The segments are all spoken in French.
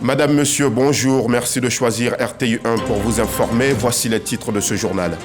Madame, Monsieur, bonjour. Merci de choisir RTI1 pour vous informer. Voici les titres de ce journal.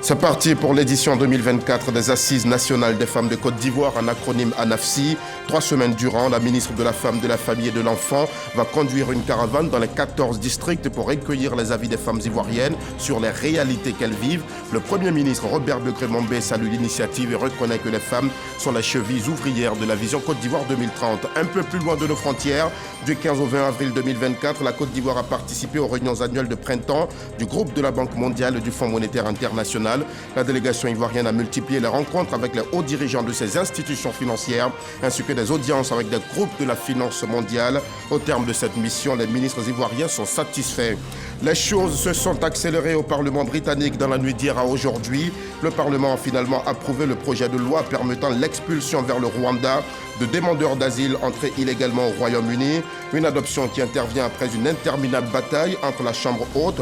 C'est parti pour l'édition 2024 des Assises nationales des femmes de Côte d'Ivoire, en acronyme ANAFSI. 3 semaines durant, la ministre de la Femme, de la Famille et de l'Enfant va conduire une caravane dans les 14 districts pour recueillir les avis des femmes ivoiriennes sur les réalités qu'elles vivent. Le Premier ministre Robert Begré-Mombé salue l'initiative et reconnaît que les femmes sont les chevilles ouvrières de la vision Côte d'Ivoire 2030. Un peu plus loin de nos frontières, du 15 au 20 avril 2024, la Côte d'Ivoire a participé aux réunions annuelles de printemps du groupe de la Banque mondiale et du Fonds monétaire international. La délégation ivoirienne a multiplié les rencontres avec les hauts dirigeants de ces institutions financières, ainsi que des audiences avec des groupes de la finance mondiale. Au terme de cette mission, les ministres ivoiriens sont satisfaits. Les choses se sont accélérées au Parlement britannique dans la nuit d'hier à aujourd'hui. Le Parlement a finalement approuvé le projet de loi permettant l'expulsion vers le Rwanda de demandeurs d'asile entrés illégalement au Royaume-Uni. Une adoption qui intervient après une interminable bataille entre la Chambre haute,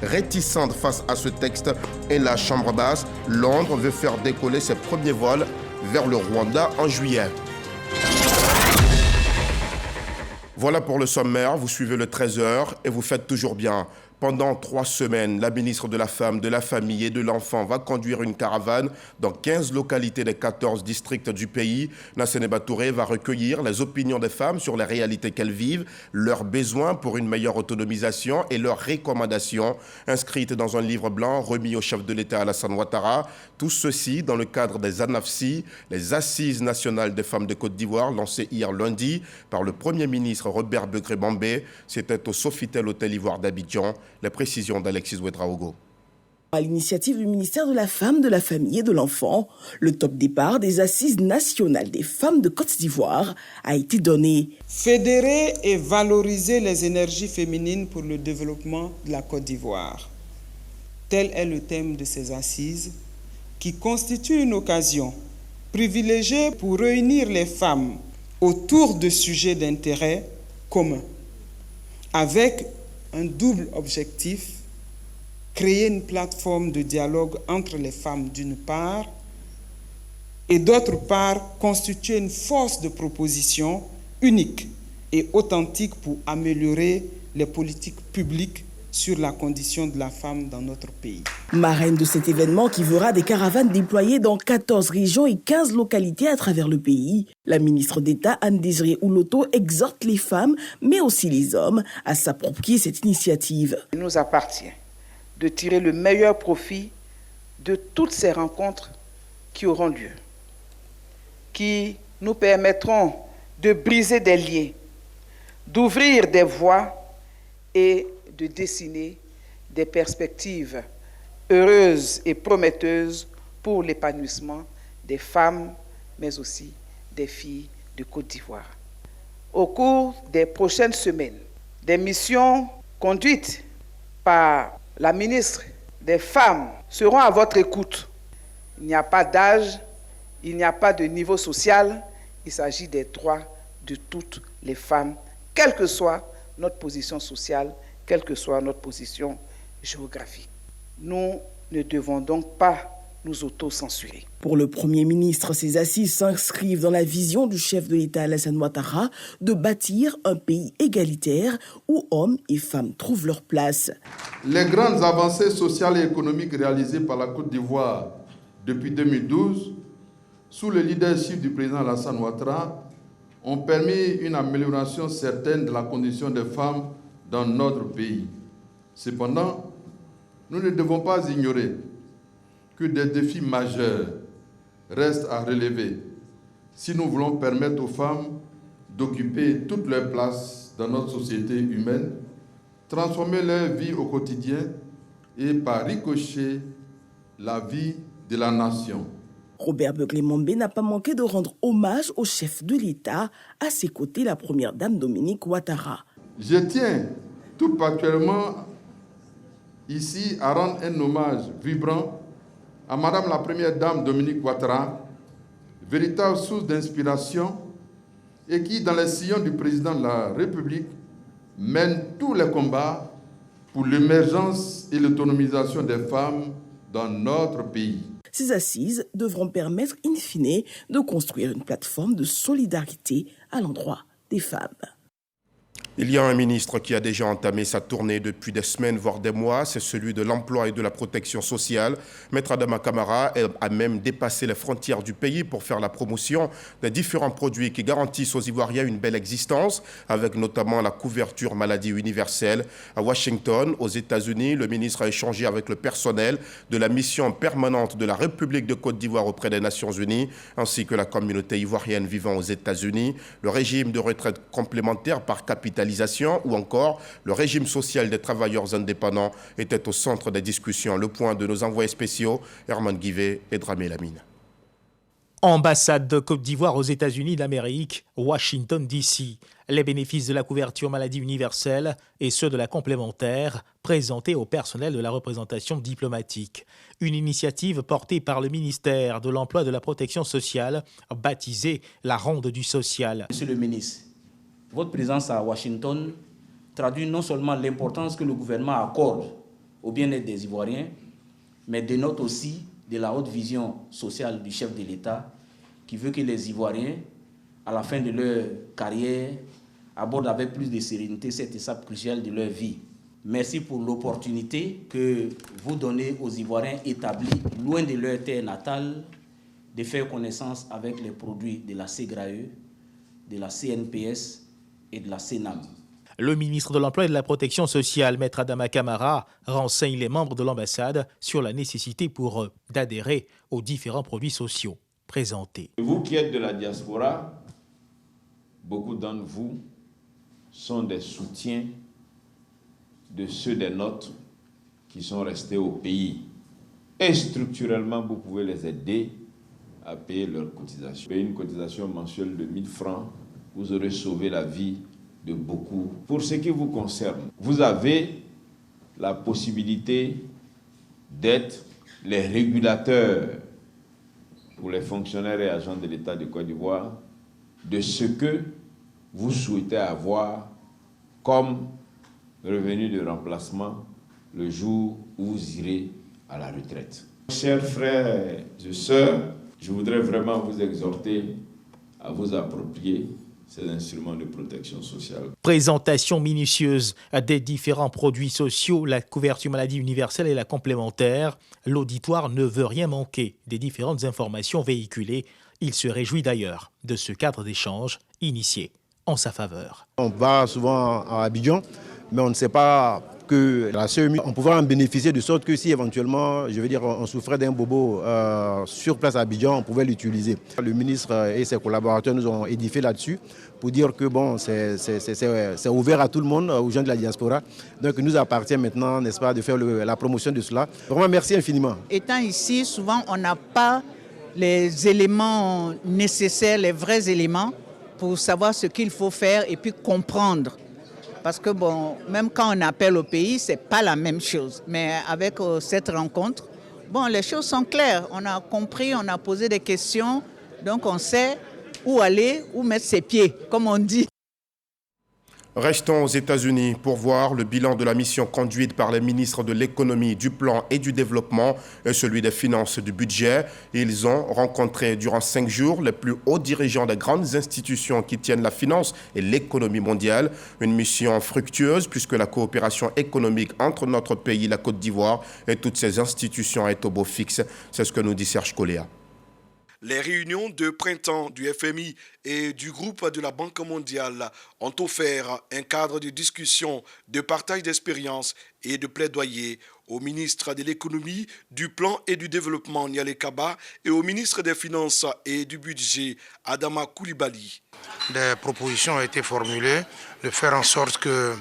réticente face à ce texte, et la Chambre basse. Londres veut faire décoller ses premiers vols vers le Rwanda en juillet. Voilà pour le sommaire, vous suivez le 13h et vous faites toujours bien. Pendant 3 semaines, la ministre de la Femme, de la Famille et de l'Enfant va conduire une caravane dans 15 localités des 14 districts du pays. Nassene Batouré va recueillir les opinions des femmes sur les réalités qu'elles vivent, leurs besoins pour une meilleure autonomisation et leurs recommandations inscrites dans un livre blanc remis au chef de l'État Alassane Ouattara. Tout ceci dans le cadre des ANAFSI, les Assises nationales des femmes de Côte d'Ivoire, lancées hier lundi par le Premier ministre Robert Begré-Mombé. C'était au Sofitel Hôtel Ivoire d'Abidjan. Les précisions d'Alexis Ouedraogo. À l'initiative du ministère de la Femme, de la Famille et de l'Enfant, le top départ des Assises nationales des femmes de Côte d'Ivoire a été donné. Fédérer et valoriser les énergies féminines pour le développement de la Côte d'Ivoire. Tel est le thème de ces assises qui constituent une occasion privilégiée pour réunir les femmes autour de sujets d'intérêt commun, avec un double objectif: créer une plateforme de dialogue entre les femmes d'une part et d'autre part constituer une force de proposition unique et authentique pour améliorer les politiques publiques sur la condition de la femme dans notre pays. Marraine de cet événement qui verra des caravanes déployées dans 14 régions et 15 localités à travers le pays, la ministre d'État Anne-Désirée Ouloto exhorte les femmes, mais aussi les hommes, à s'approprier cette initiative. Il nous appartient de tirer le meilleur profit de toutes ces rencontres qui auront lieu, qui nous permettront de briser des liens, d'ouvrir des voies et de dessiner des perspectives heureuses et prometteuses pour l'épanouissement des femmes, mais aussi des filles de Côte d'Ivoire. Au cours des prochaines semaines, des missions conduites par la ministre des Femmes seront à votre écoute. Il n'y a pas d'âge, il n'y a pas de niveau social, il s'agit des droits de toutes les femmes, quelle que soit notre position sociale, quelle que soit notre position géographique. Nous ne devons donc pas nous auto-censurer. Pour le Premier ministre, ces assises s'inscrivent dans la vision du chef de l'État Alassane Ouattara de bâtir un pays égalitaire où hommes et femmes trouvent leur place. Les grandes avancées sociales et économiques réalisées par la Côte d'Ivoire depuis 2012, sous le leadership du président Alassane Ouattara, ont permis une amélioration certaine de la condition des femmes dans notre pays. Cependant, nous ne devons pas ignorer que des défis majeurs restent à relever si nous voulons permettre aux femmes d'occuper toute leur place dans notre société humaine, transformer leur vie au quotidien et par ricochet la vie de la nation. Robert Begré-Mombé n'a pas manqué de rendre hommage au chef de l'État, à ses côtés la première dame Dominique Ouattara. Je tiens tout particulièrement ici à rendre un hommage vibrant à Madame la Première Dame Dominique Ouattara, véritable source d'inspiration et qui, dans les sillons du président de la République, mène tous les combats pour l'émergence et l'autonomisation des femmes dans notre pays. Ces assises devront permettre, in fine, de construire une plateforme de solidarité à l'endroit des femmes. Il y a un ministre qui a déjà entamé sa tournée depuis des semaines, voire des mois, c'est celui de l'emploi et de la protection sociale. Maître Adama Camara a même dépassé les frontières du pays pour faire la promotion des différents produits qui garantissent aux Ivoiriens une belle existence, avec notamment la couverture maladie universelle. À Washington, aux États-Unis, le ministre a échangé avec le personnel de la mission permanente de la République de Côte d'Ivoire auprès des Nations Unies, ainsi que la communauté ivoirienne vivant aux États-Unis, le régime de retraite complémentaire par capitalisation ou encore le régime social des travailleurs indépendants était au centre des discussions. Le point de nos envoyés spéciaux, Herman Guivet et Dramé Lamine. Ambassade de Côte d'Ivoire aux États-Unis d'Amérique, Washington DC. Les bénéfices de la couverture maladie universelle et ceux de la complémentaire présentés au personnel de la représentation diplomatique. Une initiative portée par le ministère de l'Emploi et de la Protection sociale, baptisée la Ronde du Social. Monsieur le ministre, votre présence à Washington traduit non seulement l'importance que le gouvernement accorde au bien-être des Ivoiriens, mais dénote aussi de la haute vision sociale du chef de l'État qui veut que les Ivoiriens, à la fin de leur carrière, abordent avec plus de sérénité cette étape cruciale de leur vie. Merci pour l'opportunité que vous donnez aux Ivoiriens établis loin de leur terre natale de faire connaissance avec les produits de la SEGRAE, de la CNPS et de la CENAM. Le ministre de l'Emploi et de la Protection sociale, Maître Adama Camara, renseigne les membres de l'ambassade sur la nécessité pour eux d'adhérer aux différents produits sociaux présentés. Vous qui êtes de la diaspora, beaucoup d'entre vous sont des soutiens de ceux des nôtres qui sont restés au pays. Et structurellement, vous pouvez les aider à payer leurs cotisations. Payer une cotisation mensuelle de 1000 francs, vous aurez sauvé la vie de beaucoup. Pour ce qui vous concerne, vous avez la possibilité d'être les régulateurs pour les fonctionnaires et agents de l'État de Côte d'Ivoire de ce que vous souhaitez avoir comme revenu de remplacement le jour où vous irez à la retraite. Chers frères et sœurs, je voudrais vraiment vous exhorter à vous approprier ces instruments de protection sociale. Présentation minutieuse des différents produits sociaux, la couverture maladie universelle et la complémentaire. L'auditoire ne veut rien manquer des différentes informations véhiculées. Il se réjouit d'ailleurs de ce cadre d'échange initié en sa faveur. On va souvent à Abidjan, mais on ne sait pas que la CEMI, on pouvait en bénéficier de sorte que si éventuellement, je veux dire, on souffrait d'un bobo sur place à Abidjan, on pouvait l'utiliser. Le ministre et ses collaborateurs nous ont édifié là-dessus pour dire que bon, c'est ouvert à tout le monde, aux gens de la diaspora. Donc il nous appartient maintenant, n'est-ce pas, de faire la promotion de cela. Vraiment, merci infiniment. Étant ici, souvent, on n'a pas les éléments nécessaires, les vrais éléments pour savoir ce qu'il faut faire et puis comprendre. Parce que bon, même quand on appelle au pays, ce n'est pas la même chose. Mais avec cette rencontre, bon, les choses sont claires. On a compris, on a posé des questions, donc on sait où aller, où mettre ses pieds, comme on dit. Restons aux États-Unis pour voir le bilan de la mission conduite par les ministres de l'économie, du plan et du développement et celui des finances et du budget. Ils ont rencontré durant 5 jours les plus hauts dirigeants des grandes institutions qui tiennent la finance et l'économie mondiale. Une mission fructueuse puisque la coopération économique entre notre pays, la Côte d'Ivoire et toutes ces institutions est au beau fixe. C'est ce que nous dit Serge Coléa. Les réunions de printemps du FMI et du groupe de la Banque mondiale ont offert un cadre de discussion, de partage d'expériences et de plaidoyer au ministre de l'économie, du plan et du développement Niale Kaba et au ministre des finances et du budget Adama Coulibaly. Des propositions ont été formulées de faire en sorte que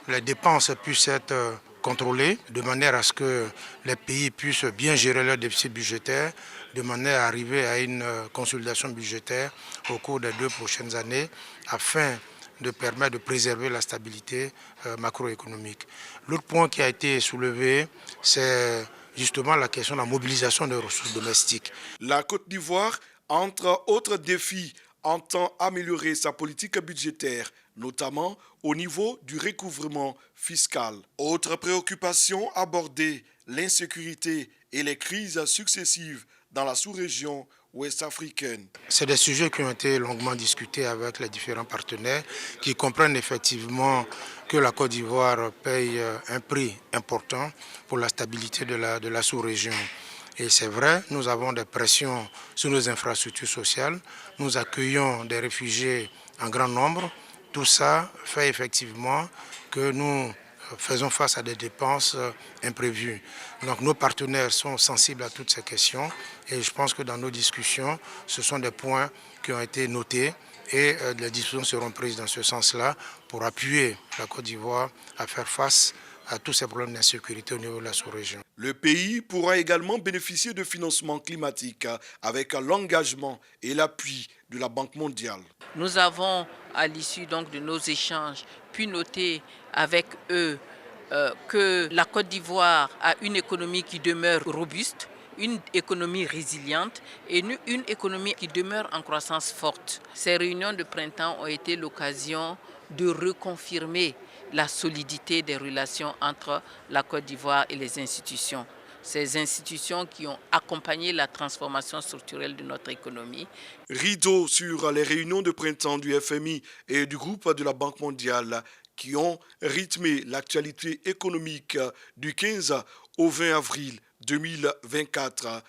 les dépenses puissent être contrôlées de manière à ce que les pays puissent bien gérer leur déficit budgétaire, de manière à arriver à une consolidation budgétaire au cours des 2 prochaines années afin de permettre de préserver la stabilité macroéconomique. L'autre point qui a été soulevé, c'est justement la question de la mobilisation des ressources domestiques. La Côte d'Ivoire, entre autres défis, entend améliorer sa politique budgétaire, notamment au niveau du recouvrement fiscal. Autre préoccupation abordée, l'insécurité et les crises successives dans la sous-région ouest-africaine. C'est des sujets qui ont été longuement discutés avec les différents partenaires qui comprennent effectivement que la Côte d'Ivoire paye un prix important pour la stabilité de la sous-région. Et c'est vrai, nous avons des pressions sur nos infrastructures sociales, nous accueillons des réfugiés en grand nombre. Tout ça fait effectivement que nous faisons face à des dépenses imprévues. Donc nos partenaires sont sensibles à toutes ces questions et je pense que dans nos discussions, ce sont des points qui ont été notés et les discussions seront prises dans ce sens-là pour appuyer la Côte d'Ivoire à faire face à tous ces problèmes d'insécurité au niveau de la sous-région. Le pays pourra également bénéficier de financements climatiques avec l'engagement et l'appui de la Banque mondiale. Nous avons, à l'issue donc de nos échanges, pu noter avec eux que la Côte d'Ivoire a une économie qui demeure robuste, une économie résiliente et une économie qui demeure en croissance forte. Ces réunions de printemps ont été l'occasion de reconfirmer la solidité des relations entre la Côte d'Ivoire et les institutions. Ces institutions qui ont accompagné la transformation structurelle de notre économie. Rideau sur les réunions de printemps du FMI et du groupe de la Banque mondiale qui ont rythmé l'actualité économique du 15 au 20 avril 2024.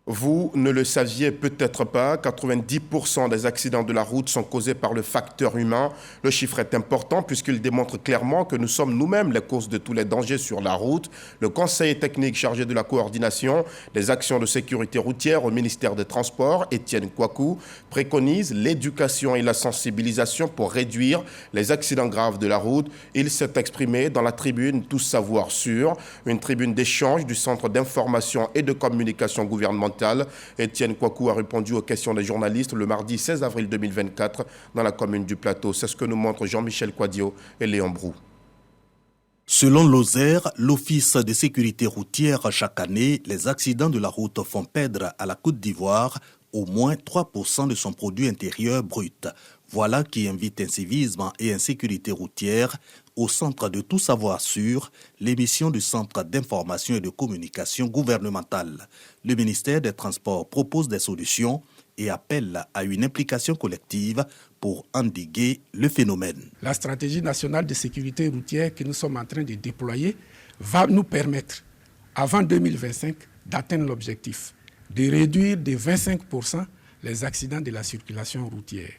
Vous ne le saviez peut-être pas, 90% des accidents de la route sont causés par le facteur humain. Le chiffre est important puisqu'il démontre clairement que nous sommes nous-mêmes les causes de tous les dangers sur la route. Le conseiller technique chargé de la coordination des actions de sécurité routière au ministère des Transports, Étienne Kouakou, préconise l'éducation et la sensibilisation pour réduire les accidents graves de la route. Il s'est exprimé dans la tribune Tous Savoirs Sûrs, une tribune d'échange du Centre d'information et de communication gouvernementale. Étienne Kouakou a répondu aux questions des journalistes le mardi 16 avril 2024 dans la commune du Plateau. C'est ce que nous montrent Jean-Michel Quadio et Léon Brou. Selon l'OSER, l'Office de sécurité routière, chaque année, les accidents de la route font perdre à la Côte d'Ivoire au moins 3% de son produit intérieur brut. Voilà qui invite incivisme et insécurité routière au centre de Tout Savoir Sûr, l'émission du Centre d'information et de communication gouvernementale. Le ministère des Transports propose des solutions et appelle à une implication collective pour endiguer le phénomène. La stratégie nationale de sécurité routière que nous sommes en train de déployer va nous permettre, avant 2025, d'atteindre l'objectif de réduire de 25% les accidents de la circulation routière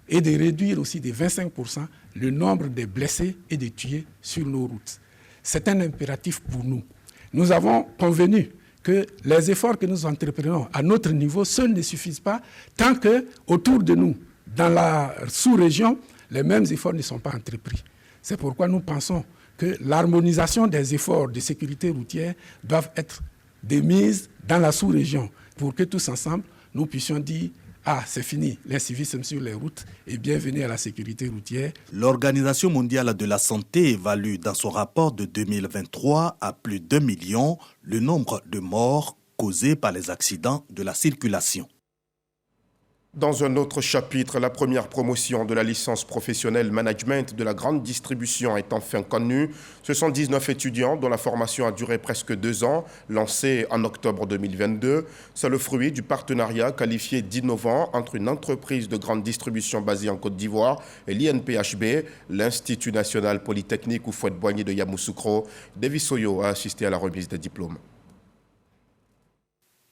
et de réduire aussi de 25% le nombre de blessés et de tués sur nos routes. C'est un impératif pour nous. Nous avons convenu que les efforts que nous entreprenons à notre niveau, seuls ne suffisent pas tant que autour de nous, dans la sous-région, les mêmes efforts ne sont pas entrepris. C'est pourquoi nous pensons que l'harmonisation des efforts de sécurité routière doivent être démises dans la sous-région pour que tous ensemble, nous puissions dire « Ah, c'est fini, l'incivisme sur les routes et bienvenue à la sécurité routière ». L'Organisation mondiale de la santé évalue dans son rapport de 2023 à plus d'1 million le nombre de morts causés par les accidents de la circulation. Dans un autre chapitre, la première promotion de la licence professionnelle management de la grande distribution est enfin connue. Ce sont 19 étudiants dont la formation a duré presque 2 ans, lancée en octobre 2022. C'est le fruit du partenariat qualifié d'innovant entre une entreprise de grande distribution basée en Côte d'Ivoire et l'INPHB, l'Institut national polytechnique Houphouët-Boigny de Yamoussoukro. Davis Soyo a assisté à la remise des diplômes.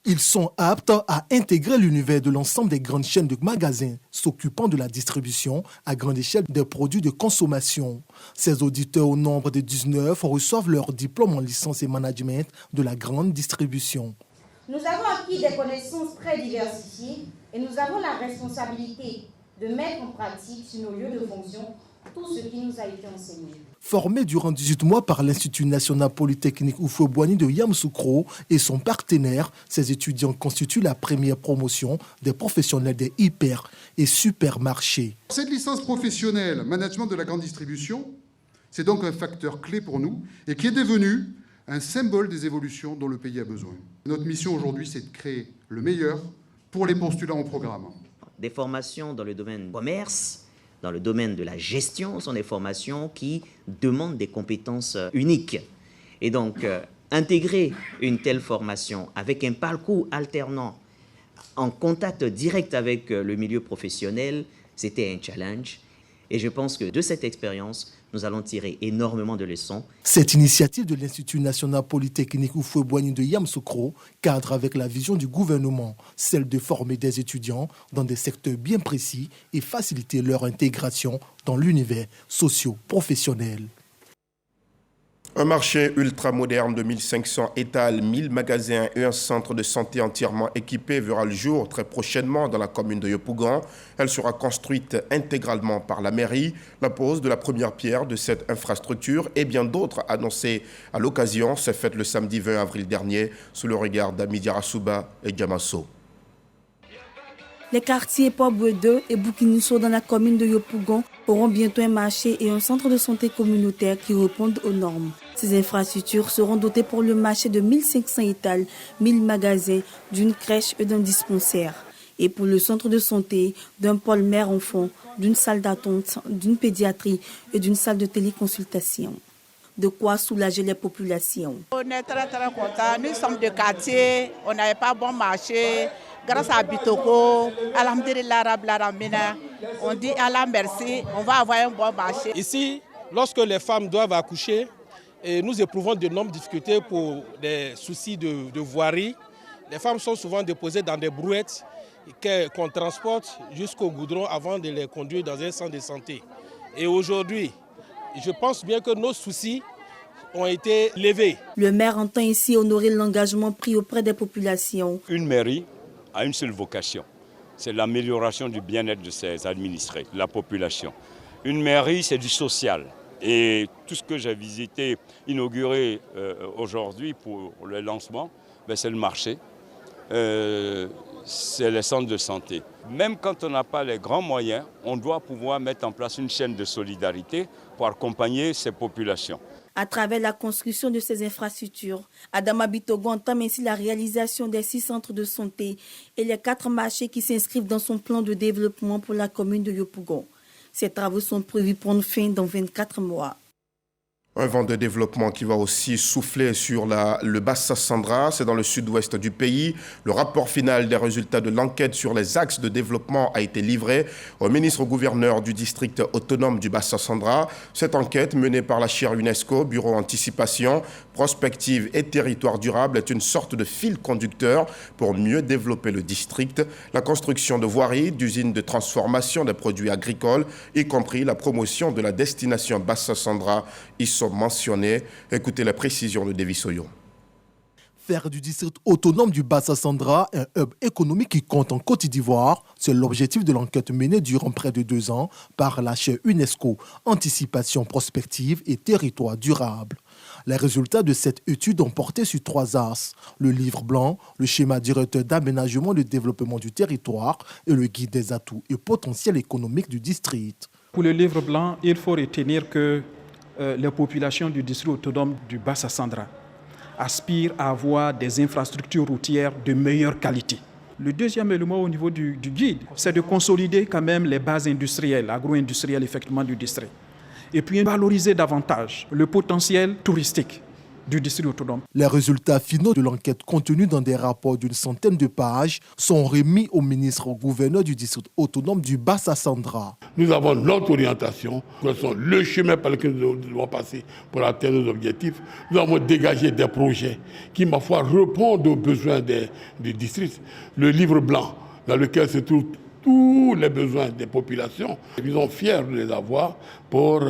Ils sont aptes à intégrer l'univers de l'ensemble des grandes chaînes de magasins s'occupant de la distribution à grande échelle des produits de consommation. Ces auditeurs au nombre de 19 reçoivent leur diplôme en licence et management de la grande distribution. Nous avons acquis des connaissances très diversifiées et nous avons la responsabilité de mettre en pratique sur nos lieux de fonction tout ce qui nous a été enseigné. Formés durant 18 mois par l'Institut national polytechnique Houphouët-Boigny de Yamoussoukro et son partenaire, ces étudiants constituent la première promotion des professionnels des hyper- et supermarchés. Cette licence professionnelle, management de la grande distribution, c'est donc un facteur clé pour nous et qui est devenu un symbole des évolutions dont le pays a besoin. Notre mission aujourd'hui, c'est de créer le meilleur pour les postulants au programme. Des formations dans le domaine du commerce, dans le domaine de la gestion, sont des formations qui demandent des compétences uniques. Et donc, Intégrer une telle formation avec un parcours alternant en contact direct avec le milieu professionnel, c'était un challenge. Et je pense que de cette expérience, nous allons tirer énormément de leçons. Cette initiative de l'Institut national polytechnique Houphouët-Boigny de Yamoussoukro cadre avec la vision du gouvernement, celle de former des étudiants dans des secteurs bien précis et faciliter leur intégration dans l'univers socio-professionnel. Un marché ultra-moderne de 1500 étals, 1000 magasins et un centre de santé entièrement équipé verra le jour très prochainement dans la commune de Yopougon. Elle sera construite intégralement par la mairie. La pose de la première pierre de cette infrastructure et bien d'autres annoncées à l'occasion s'est faite le samedi 20 avril dernier sous le regard d'Ami Diarasuba et Diamasso. Les quartiers Port-Boué 2 et Boukinisso dans la commune de Yopougon auront bientôt un marché et un centre de santé communautaire qui répondent aux normes. Ces infrastructures seront dotées pour le marché de 1500 étals, 1000 magasins, d'une crèche et d'un dispensaire. Et pour le centre de santé, d'un pôle mère-enfant, d'une salle d'attente, d'une pédiatrie et d'une salle de téléconsultation. De quoi soulager les populations. On est très contents. Nous sommes de quartier, on n'avait pas bon marché. Grâce à Bitoko, alhamdulillah rabbil alamina, on dit Allah merci, on va avoir un bon marché. Ici, lorsque les femmes doivent accoucher, et nous éprouvons d'énormes difficultés pour des soucis de voirie. Les femmes sont souvent déposées dans des brouettes qu'on transporte jusqu'au goudron avant de les conduire dans un centre de santé. Et aujourd'hui, je pense bien que nos soucis ont été levés. Le maire entend ici honorer l'engagement pris auprès des populations. Une mairie a une seule vocation, c'est l'amélioration du bien-être de ses administrés, de la population. Une mairie, c'est du social. Et tout ce que j'ai visité, inauguré aujourd'hui pour le lancement, c'est le marché, c'est les centres de santé. Même quand on n'a pas les grands moyens, on doit pouvoir mettre en place une chaîne de solidarité pour accompagner ces populations. À travers la construction de ces infrastructures, Adama Bitogo entame ainsi la réalisation des 6 centres de santé et les 4 marchés qui s'inscrivent dans son plan de développement pour la commune de Yopougon. Ces travaux sont prévus prendre fin dans 24 mois. Un vent de développement qui va aussi souffler sur le Bassa-Sandra, c'est dans le sud-ouest du pays. Le rapport final des résultats de l'enquête sur les axes de développement a été livré au ministre-gouverneur du district autonome du Bassa-Sandra. Cette enquête, menée par la chaire UNESCO, Bureau Anticipation, Prospective et Territoire Durable, est une sorte de fil conducteur pour mieux développer le district. La construction de voiries, d'usines de transformation des produits agricoles, y compris la promotion de la destination Bassa-Sandra, y sont mentionnés. Écoutez les précisions de Devi Soyo. Faire du district autonome du Bassa-Sandra un hub économique qui compte en Côte d'Ivoire, c'est l'objectif de l'enquête menée durant près de 2 ans par la chaire UNESCO, Anticipation prospective et Territoire durable. Les résultats de cette étude ont porté sur 3 axes: le livre blanc, le schéma directeur d'aménagement et de développement du territoire et le guide des atouts et potentiels économiques du district. Pour le livre blanc, il faut retenir que les populations du district autonome du Bassa-Sandra aspirent à avoir des infrastructures routières de meilleure qualité. Le deuxième élément au niveau du guide, c'est de consolider quand même les bases industrielles, agro-industrielles effectivement du district. Et puis valoriser davantage le potentiel touristique du district autonome. Les résultats finaux de l'enquête contenus dans des rapports d'une centaine de pages sont remis au ministre-gouverneur du district autonome du Bassa-Sandra. Nous avons notre orientation, le chemin par lequel nous devons passer pour atteindre nos objectifs. Nous avons dégagé des projets qui, ma foi, répondent aux besoins du district. Le livre blanc, dans lequel se trouvent tous les besoins des populations. Ils sont fiers de les avoir pour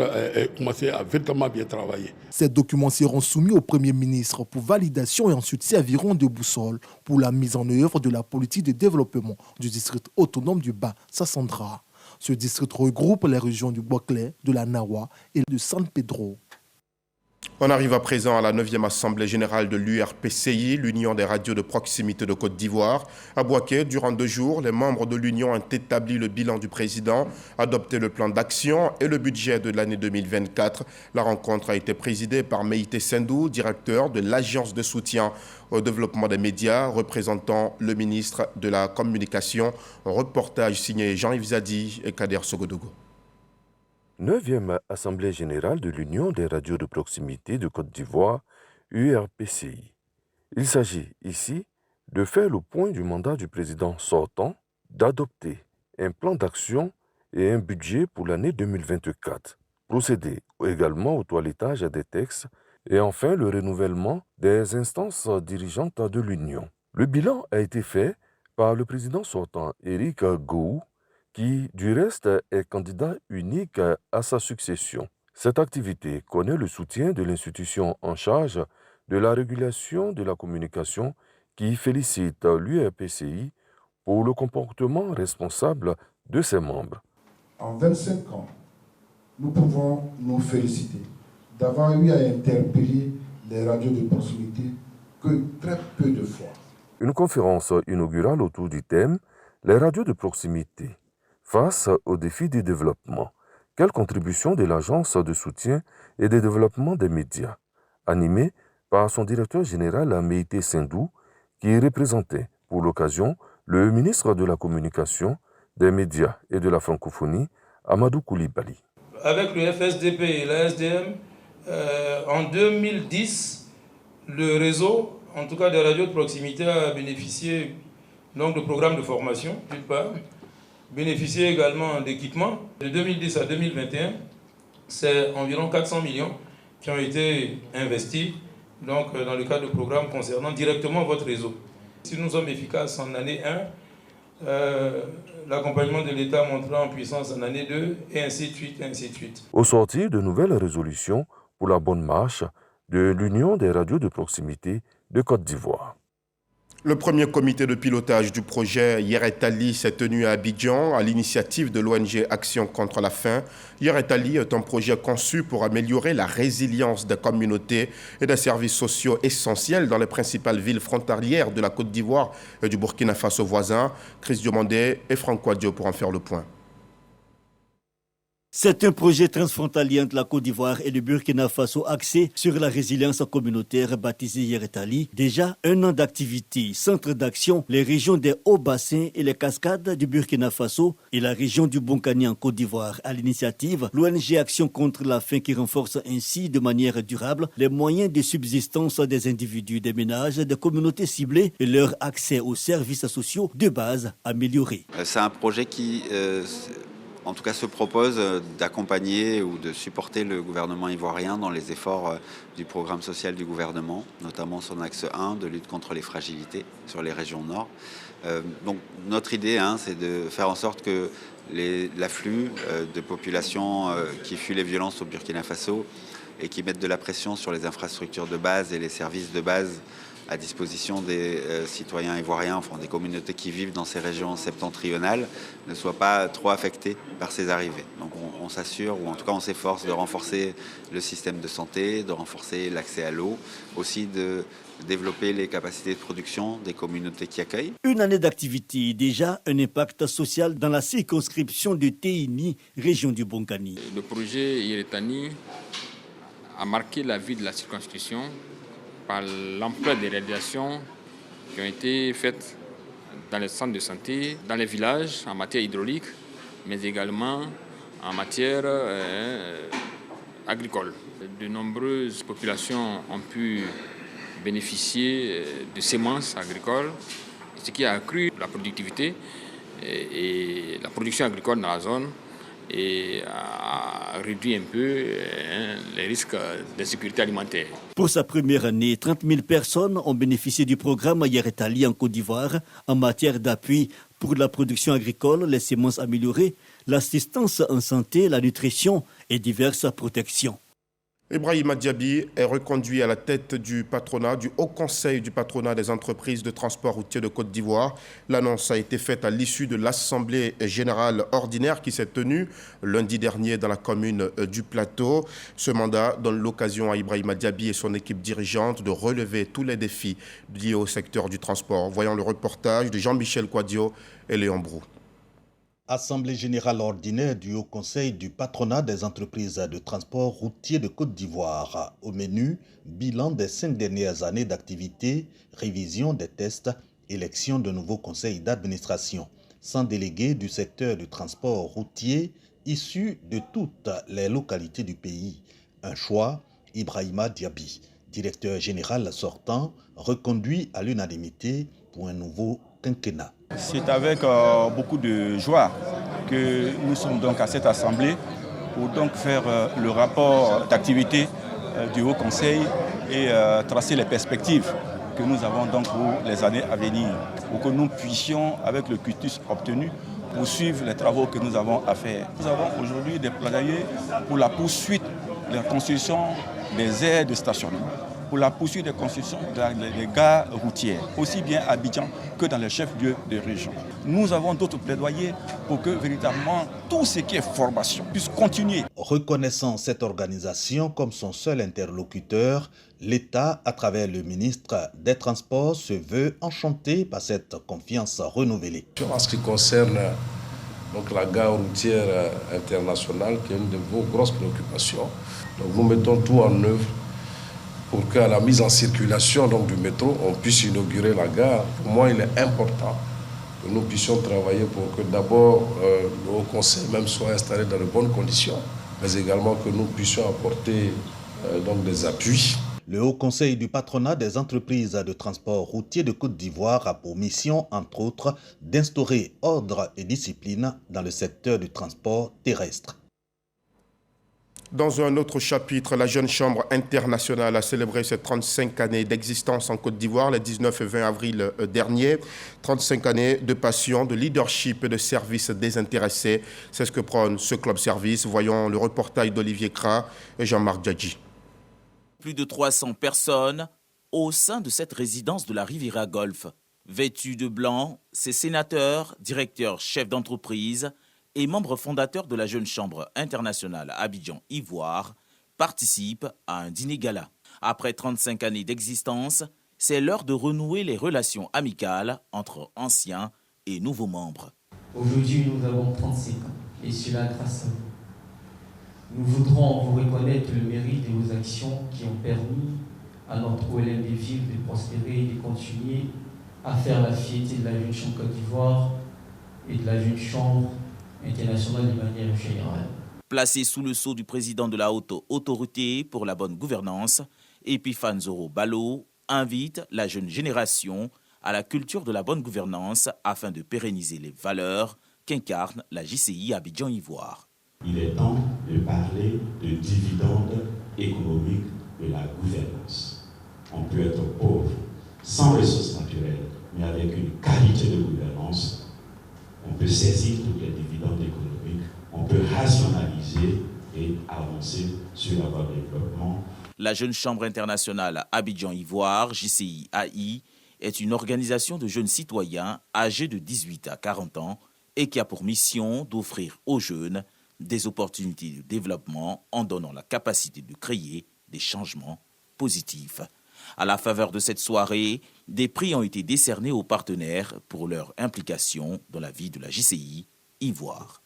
commencer à véritablement bien travailler. Ces documents seront soumis au Premier ministre pour validation et ensuite serviront de boussole pour la mise en œuvre de la politique de développement du district autonome du Bassa-Sandra. Ce district regroupe les régions du Bouaklé, de la Nawa et de San Pedro. On arrive à présent à la 9e Assemblée générale de l'URPCI, l'Union des radios de proximité de Côte d'Ivoire. À Bouaké, durant 2 jours, les membres de l'Union ont établi le bilan du président, adopté le plan d'action et le budget de l'année 2024. La rencontre a été présidée par Meïté Sendou, directeur de l'Agence de soutien au développement des médias, représentant le ministre de la Communication. Un reportage signé Jean-Yves Zadi et Kader Sogodogo. 9e Assemblée générale de l'Union des radios de proximité de Côte d'Ivoire, URPCI. Il s'agit ici de faire le point du mandat du président sortant, d'adopter un plan d'action et un budget pour l'année 2024, procéder également au toilettage des textes et enfin le renouvellement des instances dirigeantes de l'Union. Le bilan a été fait par le président sortant Éric Gou, qui du reste est candidat unique à sa succession. Cette activité connaît le soutien de l'institution en charge de la régulation de la communication qui félicite l'URPCI pour le comportement responsable de ses membres. En 25 ans, nous pouvons nous féliciter d'avoir eu à interpeller les radios de proximité que très peu de fois. Une conférence inaugurale autour du thème « Les radios de proximité face aux défis du développement. Quelle contribution de l'Agence de soutien et de développement des médias ?» animée par son directeur général Meïté Sindou, qui représentait pour l'occasion le ministre de la Communication, des médias et de la francophonie, Amadou Koulibaly. Avec le FSDP et la SDM, en 2010, le réseau, en tout cas des radios de proximité, a bénéficié donc de programmes de formation, d'une part, bénéficié également d'équipements. De 2010 à 2021, c'est environ 400 millions qui ont été investis donc, dans le cadre de programmes concernant directement votre réseau. Si nous sommes efficaces en année 1, l'accompagnement de l'État montera en puissance en année 2, et ainsi de suite, et ainsi de suite. Au sortir de nouvelles résolutions pour la bonne marche de l'Union des radios de proximité de Côte d'Ivoire. Le premier comité de pilotage du projet Yeretali s'est tenu à Abidjan à l'initiative de l'ONG Action contre la faim. Yeretali est un projet conçu pour améliorer la résilience des communautés et des services sociaux essentiels dans les principales villes frontalières de la Côte d'Ivoire et du Burkina Faso voisin. Chris Diomandé et Franck Quadio pour en faire le point. C'est un projet transfrontalier entre la Côte d'Ivoire et le Burkina Faso axé sur la résilience communautaire baptisé Yeretali. Déjà un an d'activité, centre d'action, les régions des Hauts-Bassins et les Cascades du Burkina Faso et la région du Bonkani en Côte d'Ivoire. À l'initiative, l'ONG Action contre la faim qui renforce ainsi de manière durable les moyens de subsistance des individus, des ménages, des communautés ciblées et leur accès aux services sociaux de base améliorés. C'est un projet qui... en tout cas, se propose d'accompagner ou de supporter le gouvernement ivoirien dans les efforts du programme social du gouvernement, notamment son axe 1 de lutte contre les fragilités sur les régions nord. Donc notre idée, c'est de faire en sorte que l'afflux de populations qui fuient les violences au Burkina Faso et qui mettent de la pression sur les infrastructures de base et les services de base à disposition des citoyens ivoiriens, enfin des communautés qui vivent dans ces régions septentrionales, ne soient pas trop affectés par ces arrivées. Donc on s'assure, ou en tout cas on s'efforce de renforcer le système de santé, de renforcer l'accès à l'eau, aussi de développer les capacités de production des communautés qui accueillent. Une année d'activité, déjà un impact social dans la circonscription de Téini, région du Bonkani. Le projet Yeretali a marqué la vie de la circonscription par l'ampleur des réalisations qui ont été faites dans les centres de santé, dans les villages, en matière hydraulique, mais également en matière agricole. De nombreuses populations ont pu bénéficier de semences agricoles, ce qui a accru la productivité et la production agricole dans la zone et a réduit un peu les risques d'insécurité alimentaire. Pour sa première année, 30 000 personnes ont bénéficié du programme Yeretali en Côte d'Ivoire en matière d'appui pour la production agricole, les semences améliorées, l'assistance en santé, la nutrition et diverses protections. Ibrahima Diaby est reconduit à la tête du patronat, du Haut Conseil du patronat des entreprises de transport routier de Côte d'Ivoire. L'annonce a été faite à l'issue de l'Assemblée générale ordinaire qui s'est tenue lundi dernier dans la commune du Plateau. Ce mandat donne l'occasion à Ibrahima Diaby et son équipe dirigeante de relever tous les défis liés au secteur du transport. Voyons le reportage de Jean-Michel Quadio et Léon Brou. Assemblée générale ordinaire du Haut Conseil du patronat des entreprises de transport routier de Côte d'Ivoire. Au menu, bilan des 5 dernières années d'activité, révision des tests, élection de nouveaux conseils d'administration. 100 délégués du secteur du transport routier issus de toutes les localités du pays. Un choix, Ibrahima Diaby. directeur général sortant, reconduit à l'unanimité pour un nouveau quinquennat. C'est avec beaucoup de joie que nous sommes donc à cette assemblée pour donc faire le rapport d'activité du Haut Conseil et tracer les perspectives que nous avons donc pour les années à venir, pour que nous puissions, avec le quitus obtenu, poursuivre les travaux que nous avons à faire. Nous avons aujourd'hui des plaidoyers pour la poursuite de la construction des aires de stationnement, pour la poursuite des constructions des gares routières, aussi bien à Abidjan que dans les chefs-lieux de région. Nous avons d'autres plaidoyers pour que véritablement tout ce qui est formation puisse continuer. Reconnaissant cette organisation comme son seul interlocuteur, l'État, à travers le ministre des Transports, se veut enchanté par cette confiance renouvelée. En ce qui concerne donc, la gare routière internationale, qui est une de vos grosses préoccupations, donc, nous mettons tout en œuvre pour qu'à la mise en circulation donc, du métro, on puisse inaugurer la gare. Pour moi, il est important que nous puissions travailler pour que d'abord le Haut Conseil même soit installé dans de bonnes conditions, mais également que nous puissions apporter donc, des appuis. Le Haut Conseil du patronat des entreprises de transport routier de Côte d'Ivoire a pour mission, entre autres, d'instaurer ordre et discipline dans le secteur du transport terrestre. Dans un autre chapitre, la Jeune Chambre internationale a célébré ses 35 années d'existence en Côte d'Ivoire les 19 et 20 avril dernier. 35 années de passion, de leadership et de service désintéressé. C'est ce que prône ce club service. Voyons le reportage d'Olivier Kra et Jean-Marc Djadji. Plus de 300 personnes au sein de cette résidence de la Riviera Golf. Vêtus de blanc, ces sénateurs, directeurs, chefs d'entreprise et membres fondateurs de la Jeune Chambre internationale Abidjan-Ivoire participent à un dîner gala. Après 35 années d'existence, c'est l'heure de renouer les relations amicales entre anciens et nouveaux membres. Aujourd'hui, nous avons 35 ans, et cela grâce à vous. Nous voudrons vous reconnaître le mérite de vos actions qui ont permis à notre OLM des villes de prospérer et de continuer à faire la fierté de la Jeune Chambre Côte d'Ivoire et de la Jeune Chambre internationale de manière générale. Placé sous le sceau du président de la Haute Autorité pour la bonne gouvernance, Epiphane Zoro Balo invite la jeune génération à la culture de la bonne gouvernance afin de pérenniser les valeurs qu'incarne la JCI Abidjan-Ivoire. Il est temps de parler de dividendes économiques de la gouvernance. On peut être pauvre, sans ressources naturelles, mais avec une qualité de gouvernance. On peut saisir toutes les dividendes économiques, on peut rationaliser et avancer sur la voie de développement. La Jeune Chambre internationale Abidjan-Ivoire, JCI-AI, est une organisation de jeunes citoyens âgés de 18 à 40 ans et qui a pour mission d'offrir aux jeunes des opportunités de développement en donnant la capacité de créer des changements positifs. À la faveur de cette soirée, des prix ont été décernés aux partenaires pour leur implication dans la vie de la JCI Ivoire.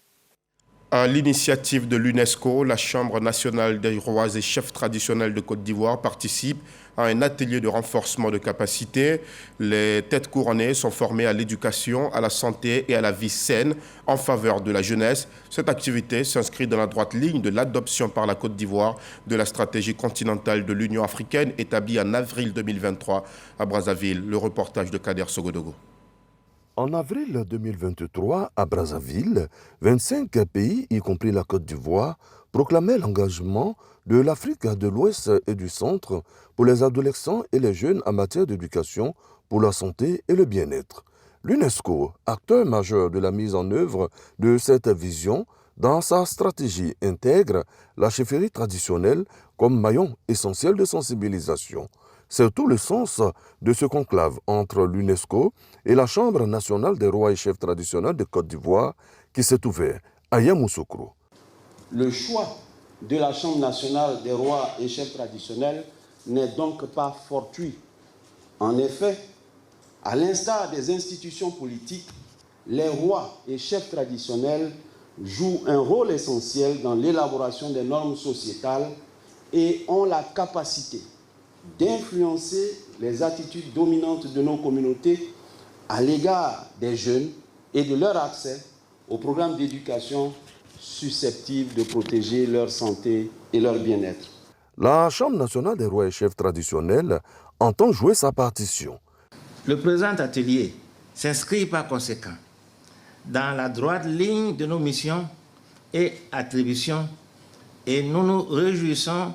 À l'initiative de l'UNESCO, la Chambre nationale des rois et chefs traditionnels de Côte d'Ivoire participe à un atelier de renforcement de capacité. Les têtes couronnées sont formées à l'éducation, à la santé et à la vie saine en faveur de la jeunesse. Cette activité s'inscrit dans la droite ligne de l'adoption par la Côte d'Ivoire de la stratégie continentale de l'Union africaine établie en avril 2023 à Brazzaville. Le reportage de Kader Sogodogo. En avril 2023, à Brazzaville, 25 pays, y compris la Côte d'Ivoire, proclamaient l'engagement de l'Afrique de l'Ouest et du Centre pour les adolescents et les jeunes en matière d'éducation, pour la santé et le bien-être. L'UNESCO, acteur majeur de la mise en œuvre de cette vision, dans sa stratégie intègre la chefferie traditionnelle comme maillon essentiel de sensibilisation. C'est tout le sens de ce conclave entre l'UNESCO et la Chambre nationale des rois et chefs traditionnels de Côte d'Ivoire qui s'est ouvert à Yamoussoukro. Le choix de la Chambre nationale des rois et chefs traditionnels n'est donc pas fortuit. En effet, à l'instar des institutions politiques, les rois et chefs traditionnels jouent un rôle essentiel dans l'élaboration des normes sociétales et ont la capacité d'influencer les attitudes dominantes de nos communautés à l'égard des jeunes et de leur accès aux programmes d'éducation susceptibles de protéger leur santé et leur bien-être. La Chambre nationale des rois et chefs traditionnels entend jouer sa partition. Le présent atelier s'inscrit par conséquent dans la droite ligne de nos missions et attributions et nous nous réjouissons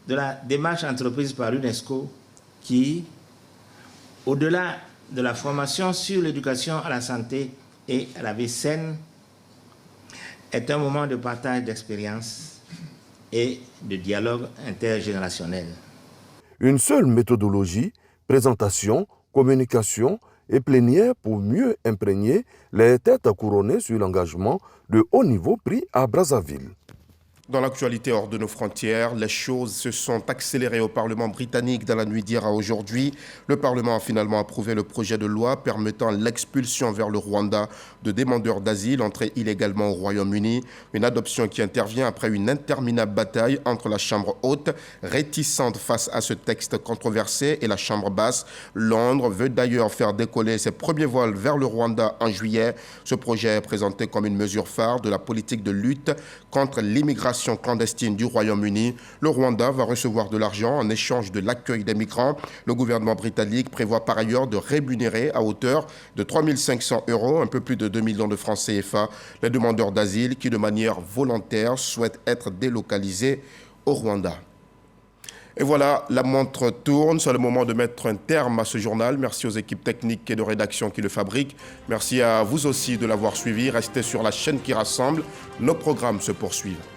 de la démarche entreprise par l'UNESCO qui, au-delà de la formation sur l'éducation à la santé et à la vie saine, est un moment de partage d'expériences et de dialogue intergénérationnel. Une seule méthodologie, présentation, communication et plénière pour mieux imprégner les têtes couronnées sur l'engagement de haut niveau pris à Brazzaville. Dans l'actualité hors de nos frontières, les choses se sont accélérées au Parlement britannique dans la nuit d'hier à aujourd'hui. Le Parlement a finalement approuvé le projet de loi permettant l'expulsion vers le Rwanda de demandeurs d'asile entrés illégalement au Royaume-Uni. Une adoption qui intervient après une interminable bataille entre la Chambre haute, réticente face à ce texte controversé, et la Chambre basse. Londres veut d'ailleurs faire décoller ses premiers vols vers le Rwanda en juillet. Ce projet est présenté comme une mesure phare de la politique de lutte contre l'immigration clandestine du Royaume-Uni. Le Rwanda va recevoir de l'argent en échange de l'accueil des migrants. Le gouvernement britannique prévoit par ailleurs de rémunérer à hauteur de 3 500 €, un peu plus de 2 millions de francs CFA, les demandeurs d'asile qui, de manière volontaire, souhaitent être délocalisés au Rwanda. Et voilà, la montre tourne. C'est le moment de mettre un terme à ce journal. Merci aux équipes techniques et de rédaction qui le fabriquent. Merci à vous aussi de l'avoir suivi. Restez sur la chaîne qui rassemble. Nos programmes se poursuivent.